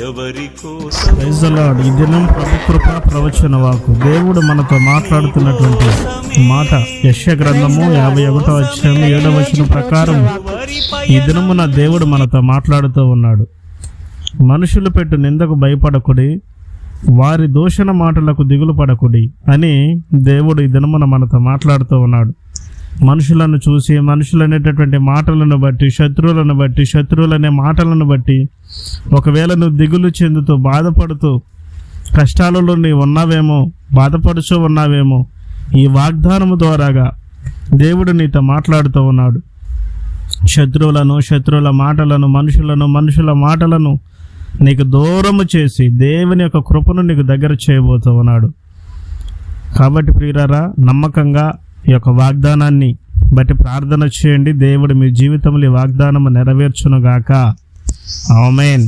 Praise the lord. ఈ దినం ప్రభు కృప ప్రవచన వాక్కు. దేవుడు మనతో మాట్లాడుతున్నటువంటి మాట యెషయా గ్రంథము 51వ అధ్యాయం 7వ వచనం ప్రకారం ఈ దినమున దేవుడు మనతో మాట్లాడుతూ ఉన్నాడు. మనుషులు పెట్టు నిందకు భయపడకుడి, వారి దూషణ మాటలకు దిగులు పడకుడి అని దేవుడు ఈ దినమున మనతో మాట్లాడుతూ ఉన్నాడు. మనుషులను చూసి, మనుషులు అనేటటువంటి మాటలను బట్టి, శత్రువులనే మాటలను బట్టి ఒకవేళ నువ్వు దిగులు చెందుతూ బాధపడుతూ కష్టాలలో నీవు ఉన్నావేమో, బాధపడుచూ ఉన్నావేమో, ఈ వాగ్దానము ద్వారాగా దేవుడు నీతో మాట్లాడుతూ ఉన్నాడు. శత్రువుల మాటలను, మనుషుల మాటలను నీకు దూరము చేసి దేవుని యొక్క కృపను నీకు దగ్గర చేయబోతూ ఉన్నాడు. కాబట్టి ప్రియులారా, నమ్మకంగా ఈ యొక్క వాగ్దానాన్ని బట్టి ప్రార్థన చేయండి. దేవుడు మీ జీవితంలో ఈ వాగ్దానము నెరవేర్చునుగాక. ఆమేన్.